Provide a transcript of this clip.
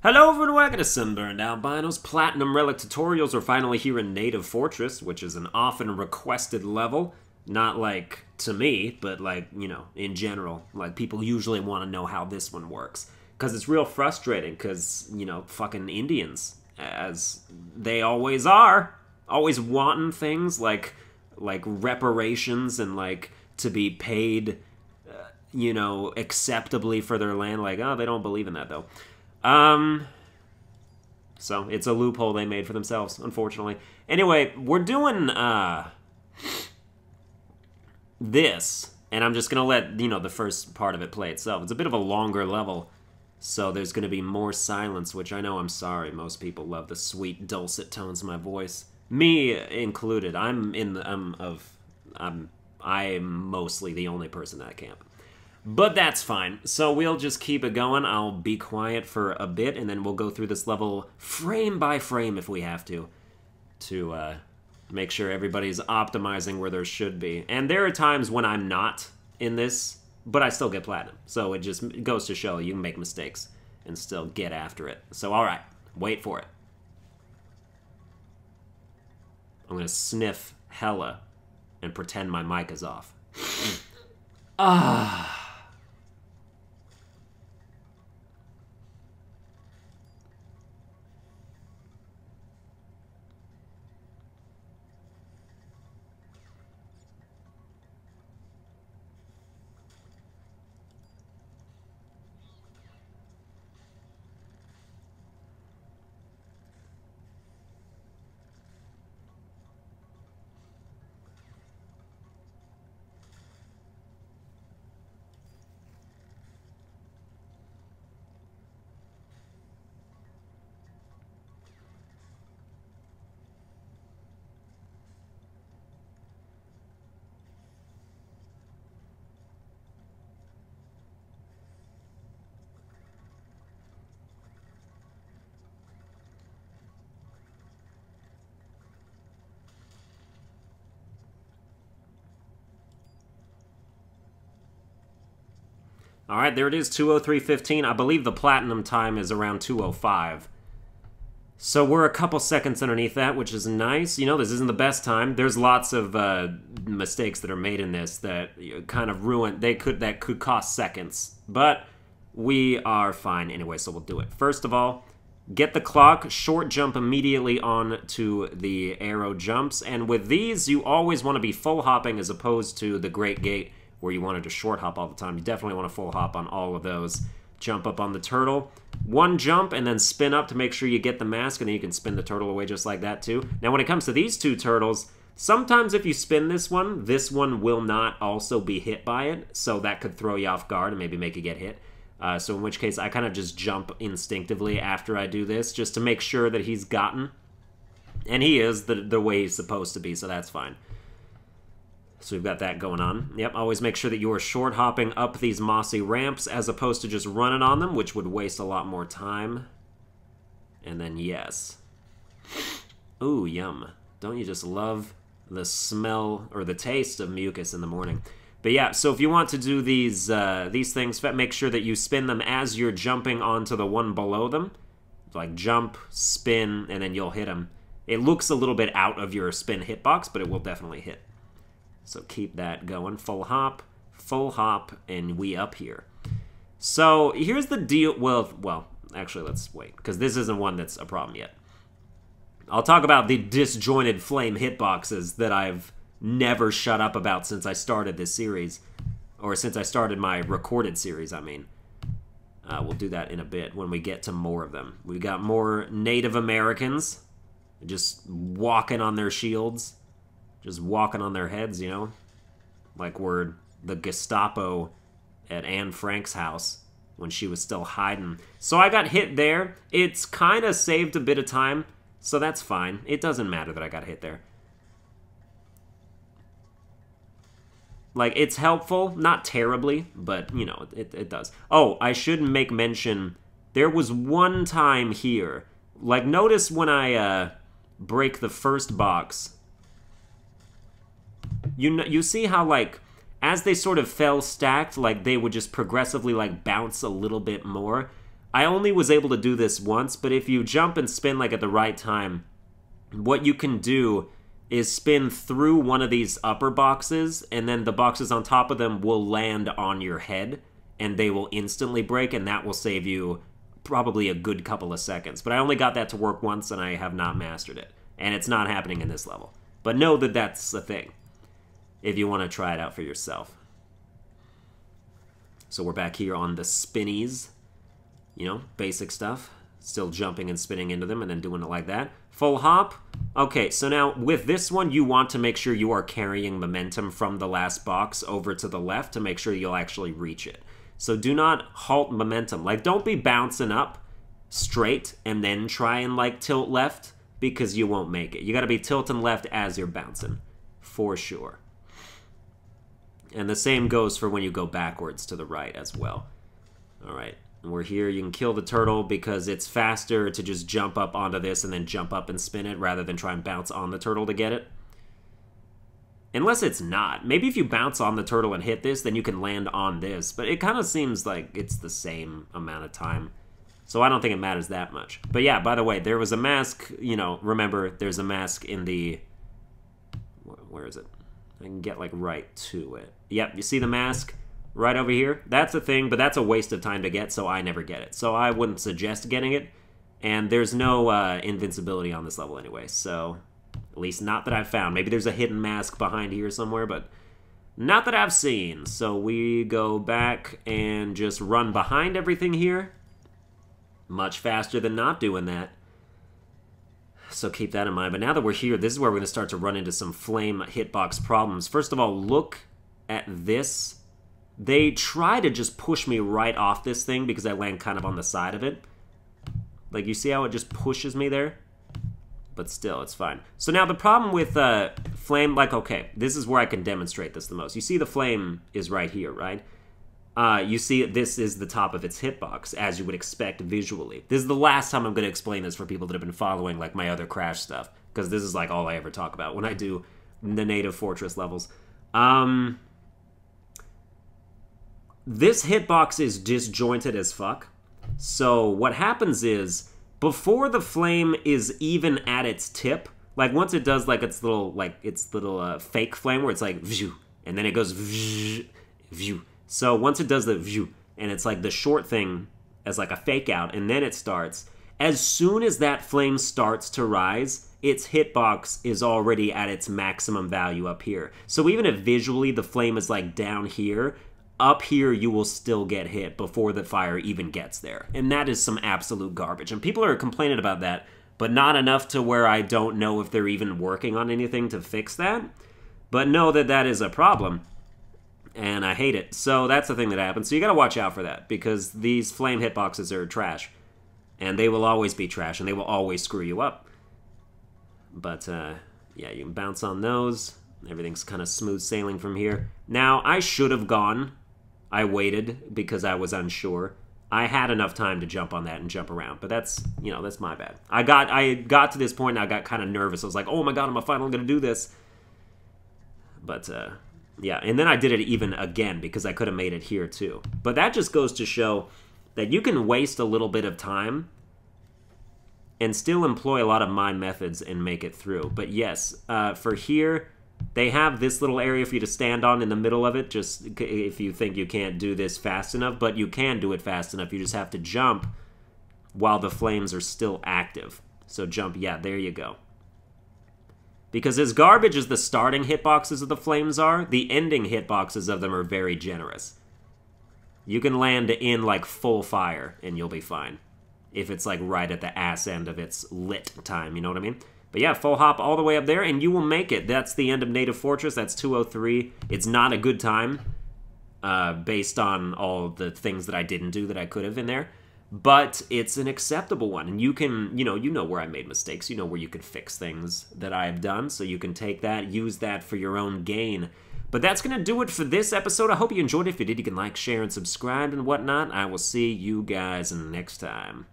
Hello everyone, welcome to Sunburned Albino's Platinum Relic tutorials. We're finally here in Native Fortress, which is an often requested level. Not like to me, but like, you know, in general. Like, people usually want to know how this one works. Because it's real frustrating, because, you know, fucking Indians, as they always are, always wanting things like reparations and, like, to be paid, you know, acceptably for their land. Like, oh, they don't believe in that, though. So it's a loophole they made for themselves, unfortunately. Anyway, we're doing, this, and I'm just gonna let, you know, the first part of it play itself. It's a bit of a longer level, so there's gonna be more silence, which I know, I'm sorry, most people love the sweet, dulcet tones of my voice. Me included. I am mostly the only person at camp. But that's fine. So we'll just keep it going. I'll be quiet for a bit, and then we'll go through this level frame by frame if we have to make sure everybody's optimizing where there should be. And there are times when I'm not in this, but I still get platinum. So it just goes to show you can make mistakes and still get after it. So alright, wait for it. I'm gonna sniff hella and pretend my mic is off. Ah. Alright, there it is, 2:03:15. I believe the platinum time is around 2:05. So we're a couple seconds underneath that, which is nice. You know, this isn't the best time. There's lots of mistakes that are made in this that kind of ruin, that could cost seconds. But we are fine anyway, so we'll do it. First of all, get the clock, short jump immediately on to the arrow jumps. And with these, you always want to be full hopping as opposed to the Great Gate, where you wanted to short hop all the time. You definitely want to full hop on all of those. Jump up on the turtle. One jump and then spin up to make sure you get the mask, and then you can spin the turtle away just like that too. Now when it comes to these two turtles, sometimes if you spin this one will not also be hit by it, so that could throw you off guard and maybe make you get hit. So in which case I kind of just jump instinctively after I do this, just to make sure that he's gotten. And he is the way he's supposed to be, so that's fine. So we've got that going on. Yep, always make sure that you are short hopping up these mossy ramps as opposed to just running on them, which would waste a lot more time. And then yes. Ooh, yum. Don't you just love the smell or the taste of mucus in the morning? But yeah, so if you want to do these things, make sure that you spin them as you're jumping onto the one below them. Like jump, spin, and then you'll hit them. It looks a little bit out of your spin hitbox, but it will definitely hit. So keep that going. Full hop, and we up here. So here's the deal. Well, actually, let's wait, because this isn't one that's a problem yet. I'll talk about the disjointed flame hitboxes that I've never shut up about since I started this series. Or since I started my recorded series, I mean. We'll do that in a bit when we get to more of them. We got more Native Americans just walking on their shields. Just walking on their heads, you know? Like we're the Gestapo at Anne Frank's house when she was still hiding. So I got hit there. It's kind of saved a bit of time, so that's fine. It doesn't matter that I got hit there. Like, it's helpful. Not terribly, but, you know, it does. Oh, I should make mention, there was one time here. Like, notice when I break the first box, you see how, like, as they sort of fell stacked, like, they would just progressively, like, bounce a little bit more. I only was able to do this once, but if you jump and spin like at the right time, what you can do is spin through one of these upper boxes, and then the boxes on top of them will land on your head, and they will instantly break, and that will save you probably a good couple of seconds. But I only got that to work once, and I have not mastered it. And it's not happening in this level. But know that that's a thing, if you want to try it out for yourself. So we're back here on the spinnies. You know, basic stuff. Still jumping and spinning into them and then doing it like that. Full hop. Okay, so now with this one, you want to make sure you are carrying momentum from the last box over to the left to make sure you'll actually reach it. So do not halt momentum. Like, don't be bouncing up straight and then try and, like, tilt left, because you won't make it. You gotta be tilting left as you're bouncing, for sure. And the same goes for when you go backwards to the right as well. All right. We're here, you can kill the turtle because it's faster to just jump up onto this and then jump up and spin it rather than try and bounce on the turtle to get it. Unless it's not. Maybe if you bounce on the turtle and hit this, then you can land on this. But it kind of seems like it's the same amount of time. So I don't think it matters that much. But yeah, by the way, there was a mask, you know, remember, there's a mask in the... Where is it? I can get, like, right to it. Yep, you see the mask? Right over here, that's a thing, but that's a waste of time to get, so I never get it. So I wouldn't suggest getting it, and there's no invincibility on this level anyway, so at least not that I've found. Maybe there's a hidden mask behind here somewhere, but not that I've seen. So we go back and just run behind everything here. Much faster than not doing that. So keep that in mind. But now that we're here, this is where we're going to start to run into some flame hitbox problems. First of all, look at this. They try to just push me right off this thing because I land kind of on the side of it. Like, you see how it just pushes me there? But still, it's fine. So now the problem with flame, like, okay, this is where I can demonstrate this the most. You see the flame is right here, right? You see this is the top of its hitbox, as you would expect visually. This is the last time I'm going to explain this for people that have been following, like, my other Crash stuff. Because this is, like, all I ever talk about when I do the native Fortress levels. This hitbox is disjointed as fuck. So what happens is, before the flame is even at its tip, like once it does like its little fake flame where it's like view, and then it goes view. So once it does the view, and it's like the short thing as like a fake out, and then it starts. As soon as that flame starts to rise, its hitbox is already at its maximum value up here. So even if visually the flame is like down here, up here you will still get hit before the fire even gets there. And that is some absolute garbage. And people are complaining about that, but not enough to where I don't know if they're even working on anything to fix that. But know that that is a problem. And I hate it. So that's the thing that happens. So you gotta watch out for that, because these flame hitboxes are trash. And they will always be trash, and they will always screw you up. But, yeah, you can bounce on those. Everything's kind of smooth sailing from here. Now, I should have gone. I waited because I was unsure. I had enough time to jump on that and jump around, but that's, you know, that's my bad. I got to this point and I got kind of nervous. I was like, oh my god, am I finally going to do this? But, yeah, and then I did it even again because I could have made it here too. But that just goes to show that you can waste a little bit of time and still employ a lot of mind methods and make it through. But yes, for here, they have this little area for you to stand on in the middle of it, just if you think you can't do this fast enough, but you can do it fast enough. You just have to jump while the flames are still active. So jump, yeah, there you go. Because as garbage as the starting hitboxes of the flames are, the ending hitboxes of them are very generous. You can land in, like, full fire, and you'll be fine. If it's, like, right at the ass end of its lit time, you know what I mean? But yeah, full hop all the way up there, and you will make it. That's the end of Native Fortress. That's 203. It's not a good time, based on all the things that I didn't do that I could have in there. But it's an acceptable one, and you can, you know where I made mistakes. You know where you can fix things that I have done, so you can take that, use that for your own gain. But that's going to do it for this episode. I hope you enjoyed it. If you did, you can like, share, and subscribe and whatnot. I will see you guys next time.